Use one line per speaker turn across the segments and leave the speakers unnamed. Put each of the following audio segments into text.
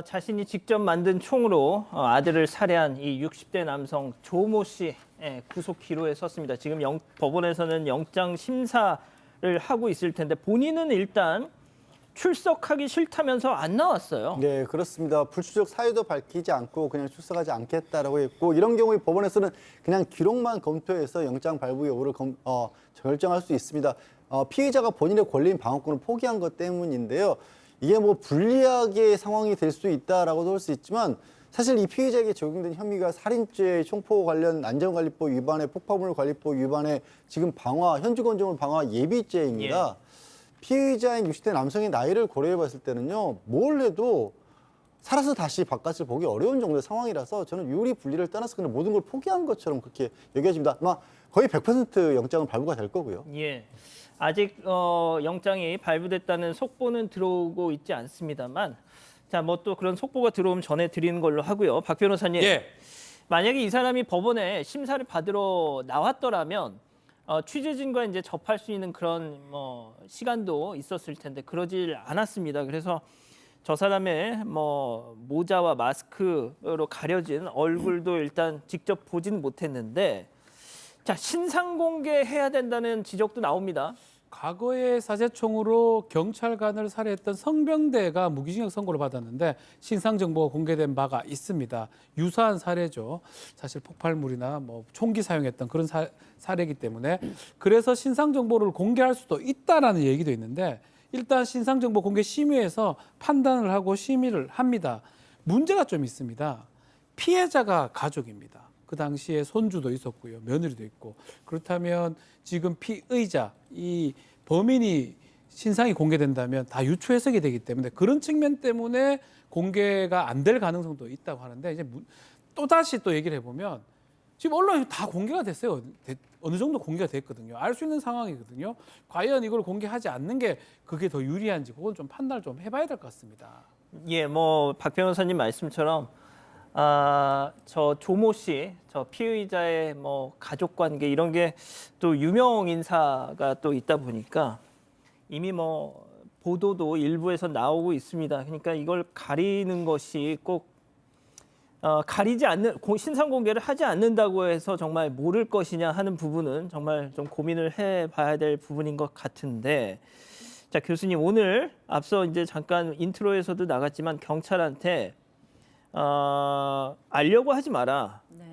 자신이 직접 만든 총으로 아들을 살해한 이 60대 남성 조모 씨 구속 기로에 섰습니다. 지금 법원에서는 영장 심사를 하고 있을 텐데 본인은 일단 출석하기 싫다면서 안 나왔어요.
네, 그렇습니다. 불출석 사유도 밝히지 않고 그냥 출석하지 않겠다라고 했고, 이런 경우에 법원에서는 그냥 기록만 검토해서 영장 발부 여부를 결정할 수 있습니다. 피의자가 본인의 권리인 방어권을 포기한 것 때문인데요. 이게 뭐 불리하게 상황이 될 수 있다라고도 할 수 있지만, 사실 이 피의자에게 적용된 혐의가 살인죄, 총포 관련 안전관리법 위반에 폭파물 관리법 위반에 지금 현주건조물 방화 예비죄입니다.
예.
피의자인 60대 남성의 나이를 고려해 봤을 때는요, 뭘 해도 살아서 다시 바깥을 보기 어려운 정도의 상황이라서 저는 유리 분리를 떠나서 그냥 모든 걸 포기한 것처럼 그렇게 여겨집니다. 아마 거의 100% 영장은 발부가 될 거고요.
예. 아직 영장이 발부됐다는 속보는 들어오고 있지 않습니다만, 자, 뭐 또 그런 속보가 들어오면 전해드리는 걸로 하고요. 박 변호사님,
예.
만약에 이 사람이 법원에 심사를 받으러 나왔더라면 취재진과 이제 접할 수 있는 그런 시간도 있었을 텐데 그러질 않았습니다. 그래서 저 사람의 모자와 마스크로 가려진 얼굴도 일단 직접 보진 못했는데, 자, 신상 공개해야 된다는 지적도 나옵니다.
과거에 사제총으로 경찰관을 살해했던 성병대가 무기징역 선고를 받았는데 신상 정보가 공개된 바가 있습니다. 유사한 사례죠. 사실 폭발물이나 총기 사용했던 그런 사례이기 때문에 그래서 신상 정보를 공개할 수도 있다라는 얘기도 있는데, 일단 신상 정보 공개 심의에서 판단을 하고 심의를 합니다. 문제가 좀 있습니다. 피해자가 가족입니다. 그 당시에 손주도 있었고요, 며느리도 있고. 그렇다면 지금 피의자, 이 범인이 신상이 공개된다면 다 유추 해석이 되기 때문에 그런 측면 때문에 공개가 안 될 가능성도 있다고 하는데, 이제 또 다시 또 얘기를 해보면 지금 언론에 다 공개가 됐어요. 어느 정도 공개가 됐거든요. 알 수 있는 상황이거든요. 과연 이걸 공개하지 않는 게 그게 더 유리한지 그건 좀 판단을 좀 해봐야 될 것 같습니다.
예, 박 변호사님 말씀처럼 저 조모 씨, 저 피의자의 가족 관계 이런 게 또 유명 인사가 또 있다 보니까 이미 보도도 일부에서 나오고 있습니다. 그러니까 이걸 가리는 것이 꼭 가리지 않는 신상 공개를 하지 않는다고 해서 정말 모를 것이냐 하는 부분은 정말 좀 고민을 해봐야 될 부분인 것 같은데, 자, 교수님, 오늘 앞서 이제 잠깐 인트로에서도 나갔지만 경찰한테 알려고 하지 마라.
네.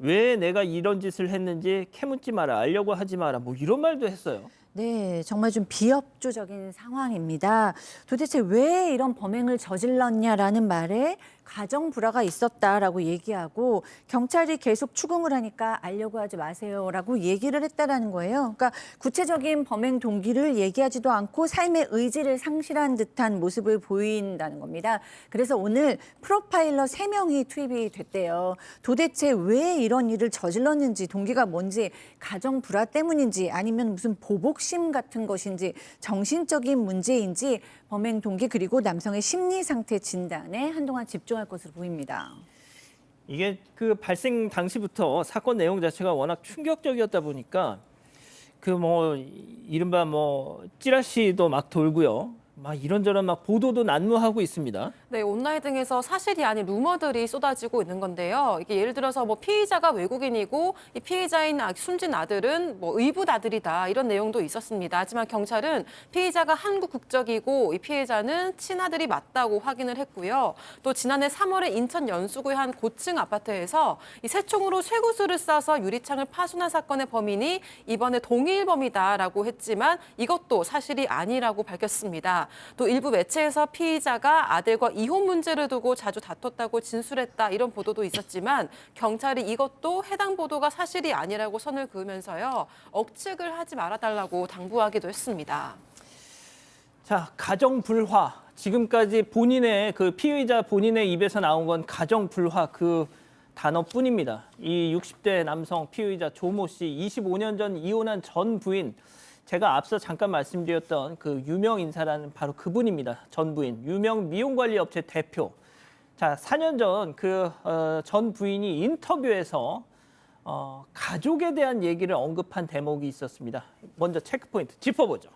왜 내가 이런 짓을 했는지 캐묻지 마라. 알려고 하지 마라. 이런 말도 했어요.
네, 정말 좀 비협조적인 상황입니다. 도대체 왜 이런 범행을 저질렀냐라는 말에 가정 불화가 있었다라고 얘기하고 경찰이 계속 추궁을 하니까 알려고 하지 마세요라고 얘기를 했다라는 거예요. 그러니까 구체적인 범행 동기를 얘기하지도 않고 삶의 의지를 상실한 듯한 모습을 보인다는 겁니다. 그래서 오늘 프로파일러 3명이 투입이 됐대요. 도대체 왜 이런 일을 저질렀는지, 동기가 뭔지, 가정 불화 때문인지 아니면 무슨 보복심 같은 것인지, 정신적인 문제인지 범행 동기 그리고 남성의 심리 상태 진단에 한동안 집중할 것으로 보입니다.
이게 그 발생 당시부터 사건 내용 자체가 워낙 충격적이었다 보니까 이른바 찌라시도 막 돌고요. 이런저런 보도도 난무하고 있습니다.
네, 온라인 등에서 사실이 아닌 루머들이 쏟아지고 있는 건데요. 이게 예를 들어서 피의자가 외국인이고 이 피의자인 숨진 아들은 의붓 아들이다 이런 내용도 있었습니다. 하지만 경찰은 피의자가 한국 국적이고 이 피해자는 친아들이 맞다고 확인을 했고요. 또 지난해 3월에 인천 연수구의 한 고층 아파트에서 이 새총으로 쇠구슬을 쏴서 유리창을 파손한 사건의 범인이 이번에 동일범이다라고 했지만 이것도 사실이 아니라고 밝혔습니다. 또 일부 매체에서 피의자가 아들과 이혼 문제를 두고 자주 다퉜다고 진술했다 이런 보도도 있었지만 경찰이 이것도 해당 보도가 사실이 아니라고 선을 그으면서요. 억측을 하지 말아달라고 당부하기도 했습니다.
자, 가정 불화. 지금까지 피의자 본인의 입에서 나온 건 가정 불화 그 단어뿐입니다. 이 60대 남성 피의자 조모 씨 25년 전 이혼한 전 부인, 제가 앞서 잠깐 말씀드렸던 그 유명 인사라는 바로 그분입니다. 전 부인, 유명 미용관리업체 대표. 자, 4년 전 전 부인이 인터뷰에서 가족에 대한 얘기를 언급한 대목이 있었습니다. 먼저 체크포인트 짚어보죠.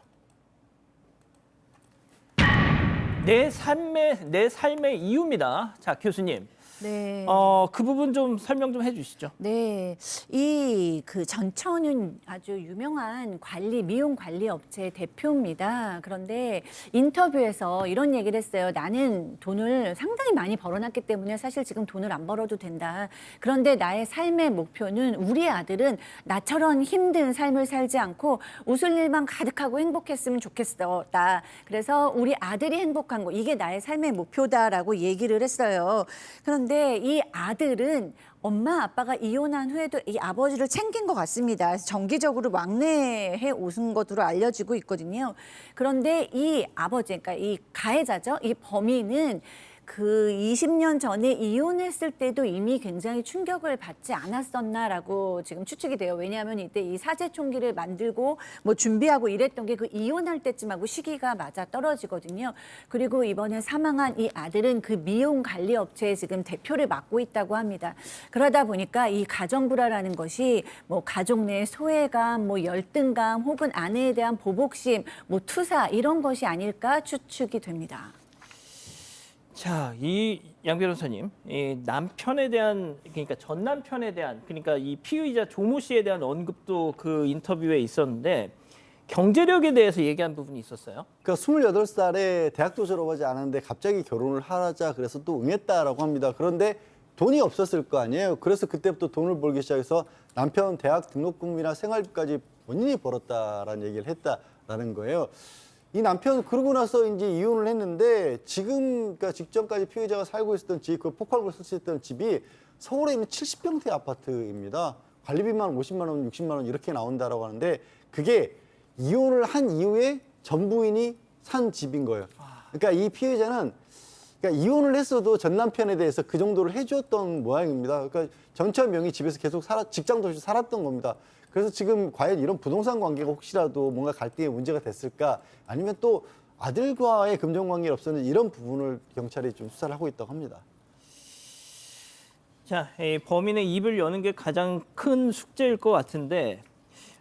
내 삶의 이유입니다. 자, 교수님.
네.
그 부분 좀 설명 좀 해주시죠.
네, 이 그 전천은 아주 유명한 미용 관리 업체 대표입니다. 그런데 인터뷰에서 이런 얘기를 했어요. 나는 돈을 상당히 많이 벌어놨기 때문에 사실 지금 돈을 안 벌어도 된다. 그런데 나의 삶의 목표는 우리 아들은 나처럼 힘든 삶을 살지 않고 웃을 일만 가득하고 행복했으면 좋겠다. 그래서 우리 아들이 행복한 거, 이게 나의 삶의 목표다라고 얘기를 했어요. 그런데 이 아들은 엄마 아빠가 이혼한 후에도 이 아버지를 챙긴 것 같습니다. 그래서 정기적으로 왕래해 오신 것으로 알려지고 있거든요. 그런데 이 아버지, 그러니까 이 가해자죠. 이 범인은 그 20년 전에 이혼했을 때도 이미 굉장히 충격을 받지 않았었나라고 지금 추측이 돼요. 왜냐하면 이때 이 사제 총기를 만들고 뭐 준비하고 이랬던 게 그 이혼할 때쯤하고 시기가 맞아 떨어지거든요. 그리고 이번에 사망한 이 아들은 그 미용 관리 업체의 지금 대표를 맡고 있다고 합니다. 그러다 보니까 이 가정 불화라는 것이 뭐 가족 내 소외감, 뭐 열등감, 혹은 아내에 대한 보복심, 뭐 투사 이런 것이 아닐까 추측이 됩니다.
자, 이 양 변호사님, 이 남편에 대한, 그러니까 전 남편에 대한, 그러니까 이 피의자 조모 씨에 대한 언급도 그 인터뷰에 있었는데 경제력에 대해서 얘기한 부분이 있었어요.
그러니까 28살에 대학도 졸업하지 않았는데 갑자기 결혼을 하자 그래서 또 응했다라고 합니다. 그런데 돈이 없었을 거 아니에요. 그래서 그때부터 돈을 벌기 시작해서 남편 대학 등록금이나 생활비까지 본인이 벌었다라는 얘기를 했다라는 거예요. 이 남편 그러고 나서 이제 이혼을 했는데 지금 그러니까 직전까지 피의자가 살고 있었던 집, 그 폭발물 설치했던 집이 서울에 있는 70평대 아파트입니다. 관리비만 50만 원, 60만 원 이렇게 나온다라고 하는데 그게 이혼을 한 이후에 전 부인이 산 집인 거예요. 그러니까 이 피해자는 그러니까 이혼을 했어도 전 남편에 대해서 그 정도를 해주었던 모양입니다. 그러니까 전처 명의 집에서 계속 직장도 없이 살았던 겁니다. 그래서 지금 과연 이런 부동산 관계가 혹시라도 뭔가 갈등의 문제가 됐을까 아니면 또 아들과의 금전관계가 없었는지 이런 부분을 경찰이 좀 수사를 하고 있다고 합니다.
자, 이 범인의 입을 여는 게 가장 큰 숙제일 것 같은데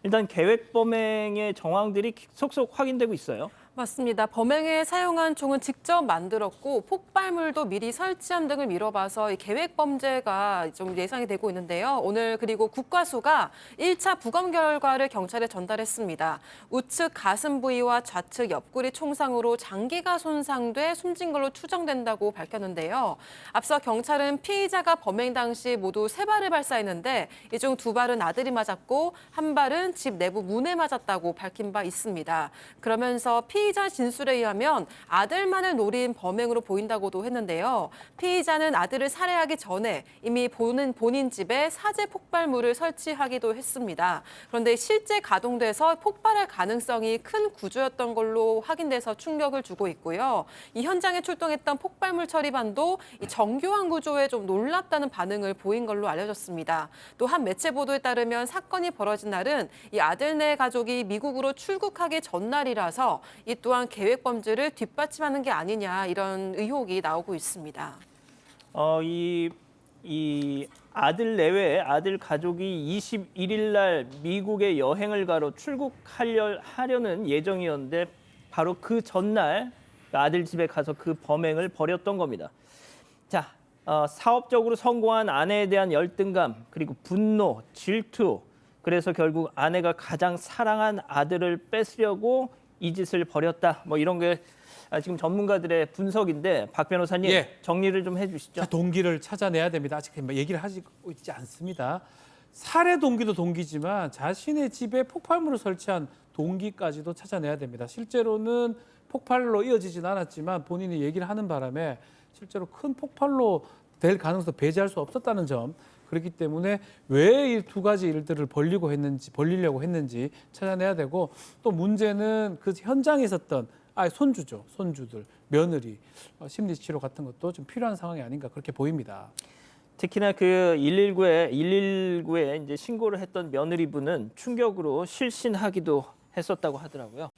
일단 계획 범행의 정황들이 속속 확인되고 있어요.
맞습니다. 범행에 사용한 총은 직접 만들었고 폭발물도 미리 설치한 등을 미뤄봐서 이 계획 범죄가 좀 예상이 되고 있는데요. 오늘 그리고 국과수가 1차 부검 결과를 경찰에 전달했습니다. 우측 가슴 부위와 좌측 옆구리 총상으로 장기가 손상돼 숨진 걸로 추정된다고 밝혔는데요. 앞서 경찰은 피의자가 범행 당시 모두 3발을 발사했는데 이 중 2발은 아들이 맞았고 1발은 집 내부 문에 맞았다고 밝힌 바 있습니다. 그러면서 피의자 진술에 의하면 아들만을 노린 범행으로 보인다고도 했는데요. 피의자는 아들을 살해하기 전에 이미 본인 집에 사제 폭발물을 설치하기도 했습니다. 그런데 실제 가동돼서 폭발할 가능성이 큰 구조였던 걸로 확인돼서 충격을 주고 있고요. 이 현장에 출동했던 폭발물 처리반도 이 정교한 구조에 좀 놀랍다는 반응을 보인 걸로 알려졌습니다. 또 한 매체 보도에 따르면 사건이 벌어진 날은 이 아들네 가족이 미국으로 출국하기 전날이라서 이 또한 계획 범죄를 뒷받침하는 게 아니냐 이런 의혹이 나오고 있습니다.
이 아들 내외 아들 가족이 21일 날 미국에 여행을 가러 출국하려는 예정이었는데 바로 그 전날 아들 집에 가서 그 범행을 벌였던 겁니다. 자, 사업적으로 성공한 아내에 대한 열등감 그리고 분노, 질투 그래서 결국 아내가 가장 사랑한 아들을 뺏으려고 이 짓을 벌였다. 뭐 이런 게 지금 전문가들의 분석인데 박 변호사님
예.
정리를 좀 해주시죠.
자, 동기를 찾아내야 됩니다. 아직 얘기를 하고 있지 않습니다. 살해 동기도 동기지만 자신의 집에 폭발물을 설치한 동기까지도 찾아내야 됩니다. 실제로는 폭발로 이어지진 않았지만 본인이 얘기를 하는 바람에 실제로 큰 폭발로 될 가능성도 배제할 수 없었다는 점. 그렇기 때문에 왜 이 2가지 일들을 벌리려고 했는지 찾아내야 되고 또 문제는 그 현장에 있었던 손주들, 며느리, 심리치료 같은 것도 좀 필요한 상황이 아닌가 그렇게 보입니다.
특히나 그 119에 이제 신고를 했던 며느리분은 충격으로 실신하기도 했었다고 하더라고요.